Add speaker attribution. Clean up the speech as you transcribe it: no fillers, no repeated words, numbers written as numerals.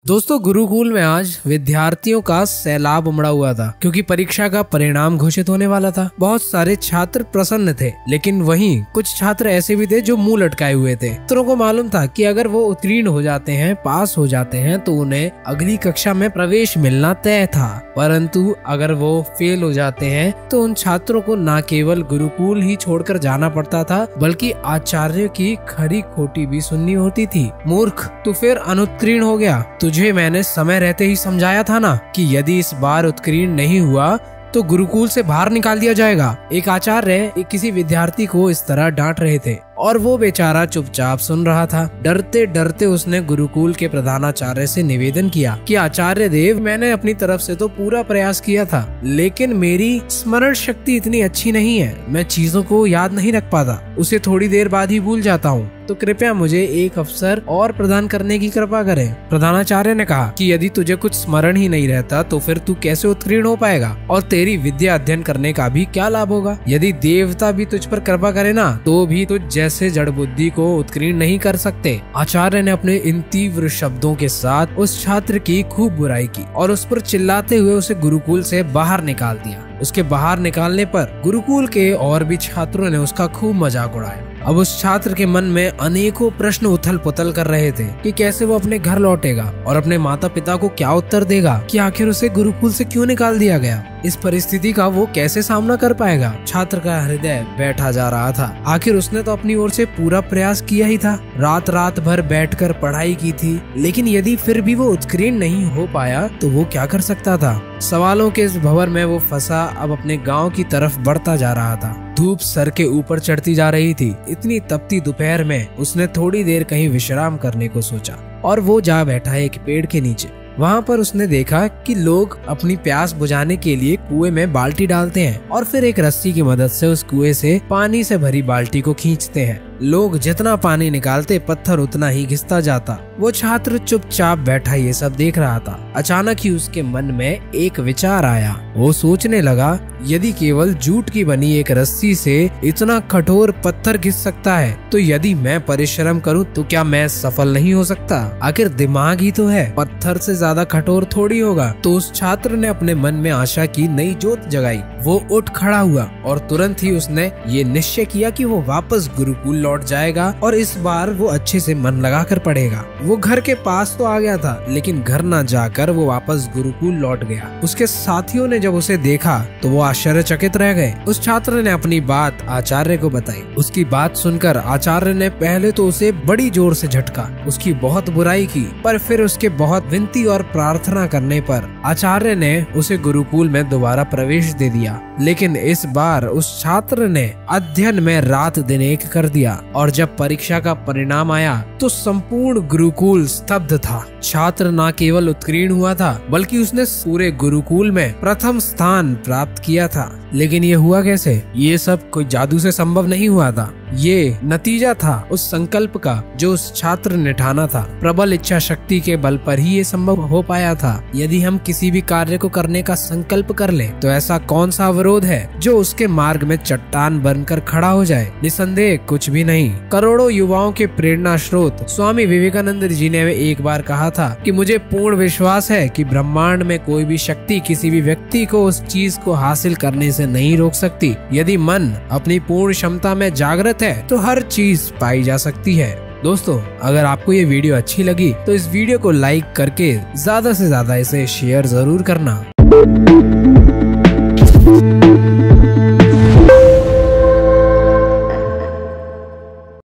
Speaker 1: दोस्तों, गुरुकुल में आज विद्यार्थियों का सैलाब उमड़ा हुआ था क्योंकि परीक्षा का परिणाम घोषित होने वाला था। बहुत सारे छात्र प्रसन्न थे, लेकिन वहीं कुछ छात्र ऐसे भी थे जो मुंह लटकाए हुए थे। छात्रों को मालूम था कि अगर वो उत्तीर्ण हो जाते हैं, पास हो जाते हैं, तो उन्हें अगली कक्षा में प्रवेश मिलना तय था। परंतु अगर वो फेल हो जाते हैं तो उन छात्रों को न केवल गुरुकुल ही छोड़कर जाना पड़ता था, बल्कि आचार्य की खरी खोटी भी सुननी होती थी। मूर्ख, तू फिर अनुत्तीर्ण हो गया। तुझे मैंने समय रहते ही समझाया था ना कि यदि इस बार उत्तीर्ण नहीं हुआ तो गुरुकुल से बाहर निकाल दिया जाएगा। एक आचार्य किसी विद्यार्थी को इस तरह डांट रहे थे और वो बेचारा चुपचाप सुन रहा था। डरते डरते उसने गुरुकुल के प्रधानाचार्य से निवेदन किया कि आचार्य देव, मैंने अपनी तरफ से तो पूरा प्रयास किया था, लेकिन मेरी स्मरण शक्ति इतनी अच्छी नहीं है। मैं चीजों को याद नहीं रख पाता, उसे थोड़ी देर बाद ही भूल जाता हूँ। तो कृपया मुझे एक अवसर और प्रदान करने की कृपा करें। प्रधानाचार्य ने कहा कि यदि तुझे कुछ स्मरण ही नहीं रहता तो फिर तू कैसे उत्तीर्ण हो पाएगा और तेरी विद्या अध्ययन करने का भी क्या लाभ होगा। यदि देवता भी तुझ पर कृपा करे ना, तो भी तुझ जैसे जड़ बुद्धि को उत्तीर्ण नहीं कर सकते। आचार्य ने अपने इन तीव्र शब्दों के साथ उस छात्र की खूब बुराई की और उस पर चिल्लाते हुए उसे गुरुकुल से बाहर निकाल दिया। उसके बाहर निकालने पर गुरुकुल के और भी छात्रों ने उसका खूब मजाक उड़ाया। अब उस छात्र के मन में अनेकों प्रश्न उथल पुथल कर रहे थे कि कैसे वो अपने घर लौटेगा और अपने माता पिता को क्या उत्तर देगा कि आखिर उसे गुरुकुल से क्यों निकाल दिया गया। इस परिस्थिति का वो कैसे सामना कर पाएगा। छात्र का हृदय बैठा जा रहा था। आखिर उसने तो अपनी ओर से पूरा प्रयास किया ही था, रात भर बैठकर पढ़ाई की थी, लेकिन यदि फिर भी वो उत्तीर्ण नहीं हो पाया तो वो क्या कर सकता था। सवालों के इस भंवर में वो फंसा अब अपने गांव की तरफ बढ़ता जा रहा था। धूप सर के ऊपर चढ़ती जा रही थी। इतनी तपती दोपहर में उसने थोड़ी देर कहीं विश्राम करने को सोचा और वो जा बैठा एक पेड़ के नीचे। वहाँ पर उसने देखा कि लोग अपनी प्यास बुझाने के लिए कुएं में बाल्टी डालते हैं और फिर एक रस्सी की मदद से उस कुएं से पानी से भरी बाल्टी को खींचते हैं। लोग जितना पानी निकालते, पत्थर उतना ही घिसता जाता। वो छात्र चुपचाप बैठा ये सब देख रहा था। अचानक ही उसके मन में एक विचार आया। वो सोचने लगा, यदि केवल जूट की बनी एक रस्सी से इतना कठोर पत्थर घिस सकता है, तो यदि मैं परिश्रम करूं तो क्या मैं सफल नहीं हो सकता। आखिर दिमाग ही तो है, पत्थर से ज्यादा कठोर थोड़ी होगा। तो उस छात्र ने अपने मन में आशा की नई जोत जगाई। वो उठ खड़ा हुआ और तुरंत ही उसने ये निश्चय किया कि वो वापस गुरुकुल लौट जाएगा और इस बार वो अच्छे से मन लगाकर पढ़ेगा। वो घर के पास तो आ गया था, लेकिन घर न जाकर वो वापस गुरुकुल लौट गया। उसके साथियों ने जब उसे देखा तो वो आश्चर्यचकित रह गए। उस छात्र ने अपनी बात आचार्य को बताई। उसकी बात सुनकर आचार्य ने पहले तो उसे बड़ी जोर से झटका, उसकी बहुत बुराई की, पर फिर उसके बहुत विनती और प्रार्थना करने पर आचार्य ने उसे गुरुकुल में दोबारा प्रवेश दे दिया। लेकिन इस बार उस छात्र ने अध्ययन में रात दिन एक कर दिया और जब परीक्षा का परिणाम आया तो संपूर्ण गुरुकुल स्तब्ध था। छात्र न केवल उत्तीर्ण हुआ था, बल्कि उसने पूरे गुरुकुल में प्रथम स्थान प्राप्त किया था। लेकिन ये हुआ कैसे? ये सब कोई जादू से संभव नहीं हुआ था। ये नतीजा था उस संकल्प का जो उस छात्र ने ठाना था। प्रबल इच्छा शक्ति के बल पर ही ये संभव हो पाया था। यदि हम किसी भी कार्य को करने का संकल्प कर लें, तो ऐसा कौन सा अवरोध है जो उसके मार्ग में चट्टान बनकर खड़ा हो जाए? निसंदेह कुछ भी नहीं। करोड़ों युवाओं के प्रेरणा स्रोत स्वामी विवेकानंद जी ने एक बार कहा था कि मुझे पूर्ण विश्वास है कि ब्रह्मांड में कोई भी शक्ति किसी भी व्यक्ति को उस चीज को हासिल करने से नहीं रोक सकती। यदि मन अपनी पूर्ण क्षमता में जागृत है तो हर चीज पाई जा सकती है। दोस्तों, अगर आपको ये वीडियो अच्छी लगी तो इस वीडियो को लाइक करके ज्यादा से ज्यादा इसे शेयर जरूर करना।